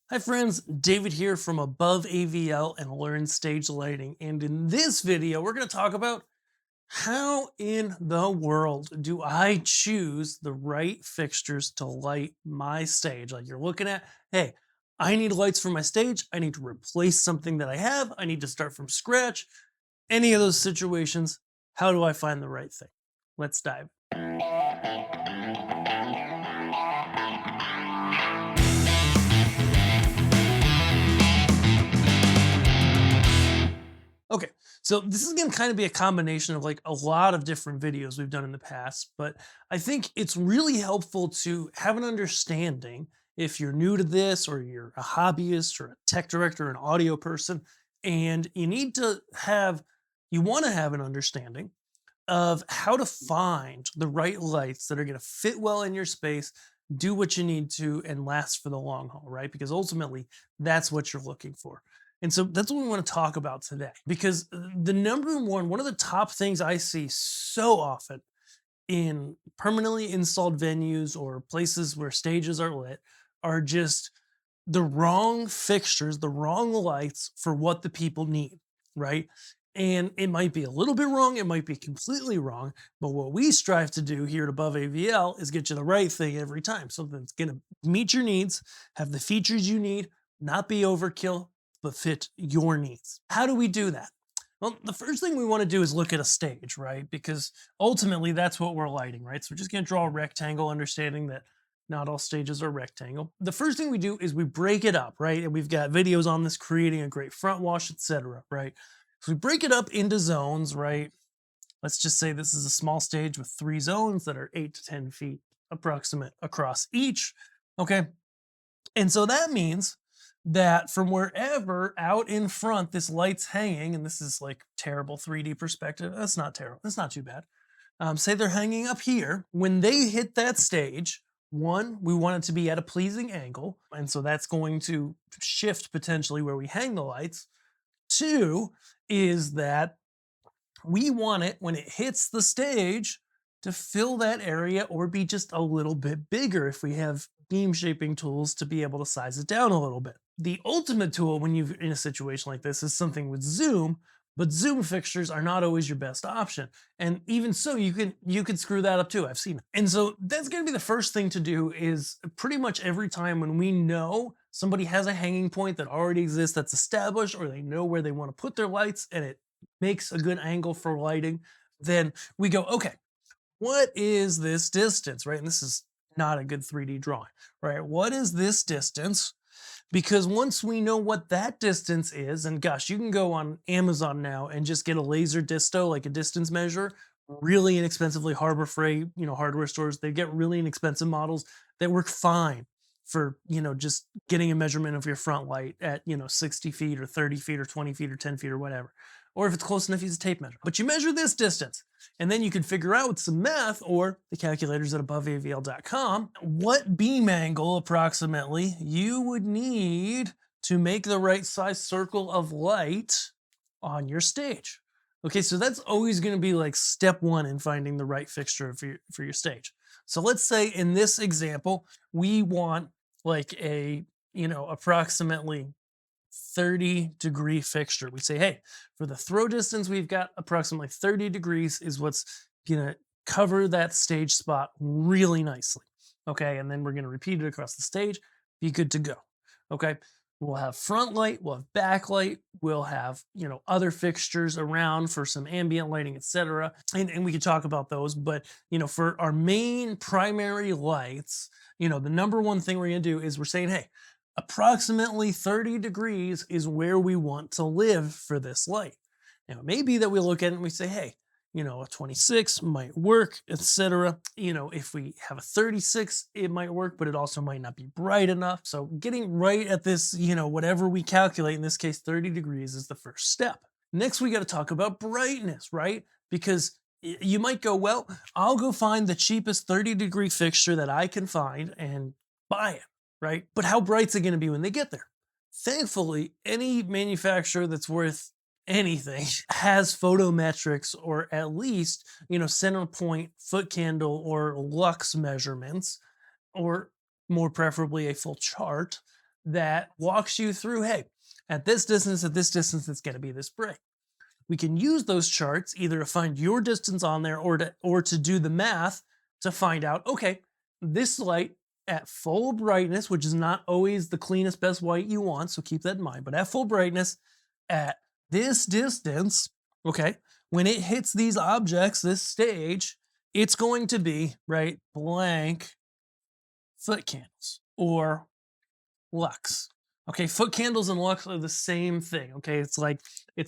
Hi friends, David here from Above AVL and Learn Stage Lighting. And in this video, we're going to talk about how in the world do I choose the right fixtures to light my stage? Like you're looking at, hey, I need lights for my stage. I need to replace something that I have. I need to start from scratch. Any of those situations, how do I find the right thing? Let's dive. Okay, so this is going to kind of be a combination of like a lot of different videos we've done in the past, but I think it's really helpful to have an understanding if you're new to this or you're a hobbyist or a tech director, an audio person, and you need to have, you want to have an understanding of how to find the right lights that are going to fit well in your space, do what you need to, and last for the long haul, right? Because ultimately, that's what you're looking for. And so that's what we want to talk about today. Because the number one of the top things I see so often in permanently installed venues or places where stages are lit are just the wrong fixtures, the wrong lights for what the people need, right? And it might be a little bit wrong, it might be completely wrong, but what we strive to do here at Above AVL is get you the right thing every time. Something that's going to meet your needs, have the features you need, not be overkill, but fit your needs. How do we do that? Well, the first thing we want to do is look at a stage, right? Because ultimately that's what we're lighting, right? So we're just going to draw a rectangle, understanding that not all stages are rectangle. The first thing we do is we break it up, right? And we've got videos on this, creating a great front wash, etc., right? So we break it up into zones, right? Let's just say this is a small stage with 3 zones that are 8 to 10 feet approximate across each. Okay. And so that means that from wherever out in front this light's hanging, and this is like terrible 3D perspective. That's not terrible. That's not too bad. Say they're hanging up here. When they hit that stage, one, we want it to be at a pleasing angle. And so that's going to shift potentially where we hang the lights. Two is that we want it when it hits the stage to fill that area or be just a little bit bigger if we have beam shaping tools to be able to size it down a little bit. The ultimate tool when you're in a situation like this is something with zoom, but zoom fixtures are not always your best option. And even so, you can screw that up too. I've seen it. And so that's going to be the first thing to do is pretty much every time when we know somebody has a hanging point that already exists that's established, or they know where they want to put their lights and it makes a good angle for lighting, then we go, okay, what is this distance, right? And this is not a good 3D drawing, right? What is this distance? Because once we know what that distance is, and gosh, you can go on Amazon now and just get a laser disto, like a distance measure, really inexpensively. Harbor Freight, hardware stores, they get really inexpensive models that work fine for, just getting a measurement of your front light at, 60 feet or 30 feet or 20 feet or 10 feet or whatever. Or if it's close enough, use a tape measure. But you measure this distance, and then you can figure out with some math or the calculators at aboveavl.com what beam angle approximately you would need to make the right size circle of light on your stage. Okay, so that's always going to be like step one in finding the right fixture for your stage. So let's say in this example, we want like a, approximately 30-degree fixture. We say, hey, for the throw distance, we've got approximately 30 degrees is what's going to cover that stage spot really nicely. Okay, and then we're going to repeat it across the stage, be good to go. Okay, we'll have front light, we'll have backlight, we'll have, other fixtures around for some ambient lighting, etc. And we could talk about those, but, for our main primary lights, the number one thing we're going to do is we're saying, hey, approximately 30 degrees is where we want to live for this light. Now, it may be that we look at it and we say, hey, a 26 might work, etc. If we have a 36, it might work, but it also might not be bright enough. So getting right at this, whatever we calculate, in this case, 30 degrees is the first step. Next, we got to talk about brightness, right? Because you might go, well, I'll go find the cheapest 30-degree fixture that I can find and buy it, right? But how bright's it going to be when they get there? Thankfully, any manufacturer that's worth anything has photometrics, or at least, center point, foot candle, or lux measurements, or more preferably a full chart that walks you through, hey, at this distance, it's going to be this bright. We can use those charts either to find your distance on there or to do the math to find out, okay, this light at full brightness, which is not always the cleanest, best white you want, so keep that in mind, but at full brightness, at this distance, okay, when it hits these objects, this stage, it's going to be, right, blank foot candles or lux. Okay, foot candles and lux are the same thing. Okay, it's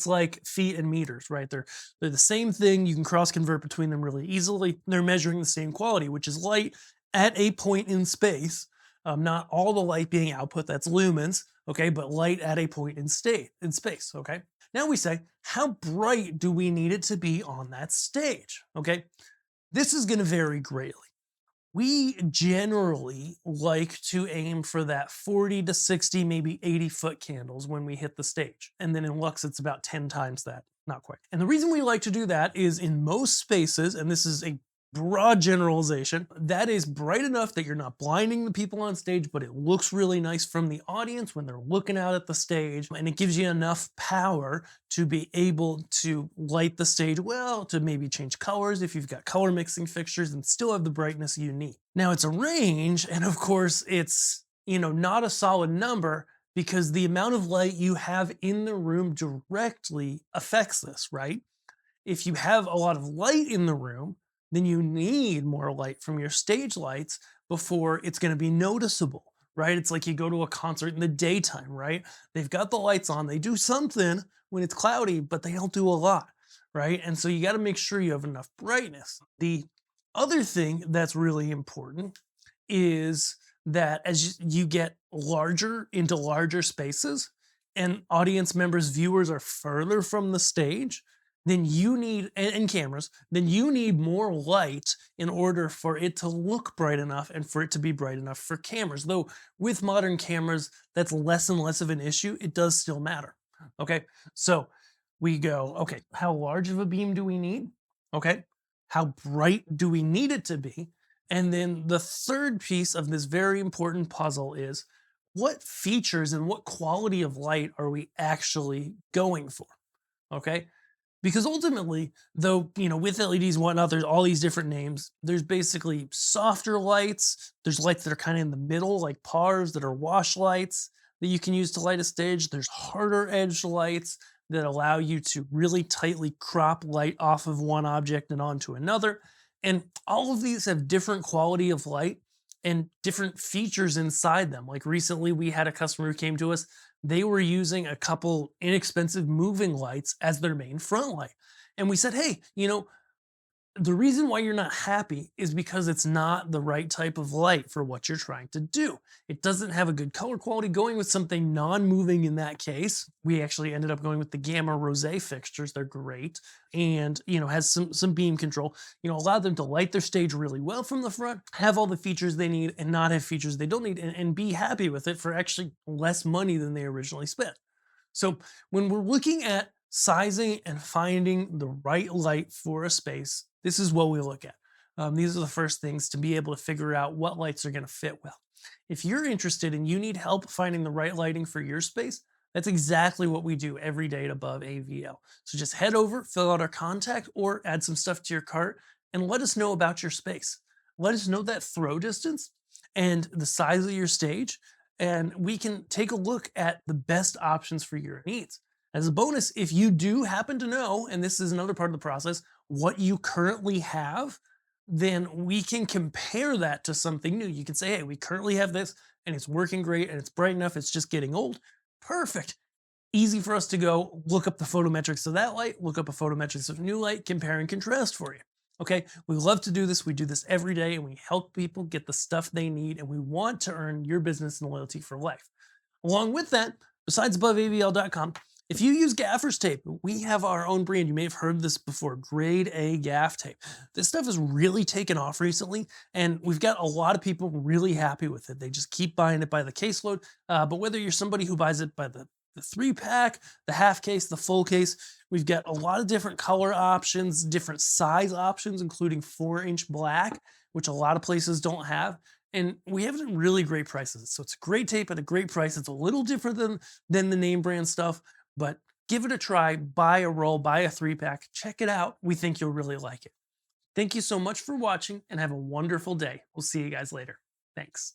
like feet and meters, right? They're the same thing. You can cross convert between them really easily. They're measuring the same quality, which is light at a point in space. Not all the light being output, that's lumens. Okay, but light at a point in space. Okay. Now we say, how bright do we need it to be on that stage? Okay, this is going to vary greatly. We generally like to aim for that 40 to 60, maybe 80-foot candles when we hit the stage. And then in Lux, it's about 10 times that, not quite. And the reason we like to do that is in most spaces, and this is a broad generalization, that is bright enough that you're not blinding the people on stage, but it looks really nice from the audience when they're looking out at the stage, and it gives you enough power to be able to light the stage well, to maybe change colors if you've got color mixing fixtures and still have the brightness you need. Now it's a range, and of course it's, not a solid number because the amount of light you have in the room directly affects this, right? If you have a lot of light in the room, then you need more light from your stage lights before it's going to be noticeable, right? It's like you go to a concert in the daytime, right? They've got the lights on, they do something when it's cloudy, but they don't do a lot, right? And so you got to make sure you have enough brightness. The other thing that's really important is that as you get larger into larger spaces and audience members, viewers are further from the stage, then you need, and cameras, then you need more light in order for it to look bright enough and for it to be bright enough for cameras. Though with modern cameras, that's less and less of an issue. It does still matter. Okay. So we go, okay, how large of a beam do we need? Okay. How bright do we need it to be? And then the third piece of this very important puzzle is what features and what quality of light are we actually going for? Okay. Because ultimately, though, with LEDs and whatnot, there's all these different names. There's basically softer lights. There's lights that are kind of in the middle, like PARs that are wash lights that you can use to light a stage. There's harder edged lights that allow you to really tightly crop light off of one object and onto another. And all of these have different quality of light and different features inside them. Like recently, we had a customer who came to us. They were using a couple inexpensive moving lights as their main front light. And we said, hey, the reason why you're not happy is because it's not the right type of light for what you're trying to do. It doesn't have a good color quality. Going with something non-moving in that case, we actually ended up going with the Gamma Rose fixtures. They're great and, has some beam control, allow them to light their stage really well from the front, have all the features they need and not have features they don't need and be happy with it for actually less money than they originally spent. So when we're looking at sizing and finding the right light for a space, this is what we look at. These are the first things to be able to figure out what lights are going to fit well. If you're interested and you need help finding the right lighting for your space, that's exactly what we do every day at Above AVL. So just head over, fill out our contact, or add some stuff to your cart and let us know about your space. Let us know that throw distance and the size of your stage, and we can take a look at the best options for your needs. As a bonus, if you do happen to know, and this is another part of the process, what you currently have, then we can compare that to something new. You can say, hey, we currently have this and it's working great and it's bright enough, it's just getting old. Perfect. Easy for us to go look up the photometrics of that light, look up a photometrics of new light, compare and contrast for you. Okay, we love to do this. We do this every day and we help people get the stuff they need and we want to earn your business and loyalty for life. Along with that, besides aboveavl.com, if you use gaffer's tape, we have our own brand. You may have heard this before, grade A gaff tape. This stuff has really taken off recently, and we've got a lot of people really happy with it. They just keep buying it by the caseload. But whether you're somebody who buys it by the 3-pack, the half case, the full case, we've got a lot of different color options, different size options, including 4-inch black, which a lot of places don't have. And we have some really great prices. So it's a great tape at a great price. It's a little different than the name brand stuff, but give it a try. Buy a roll, buy a 3-pack. Check it out. We think you'll really like it. Thank you so much for watching and have a wonderful day. We'll see you guys later. Thanks.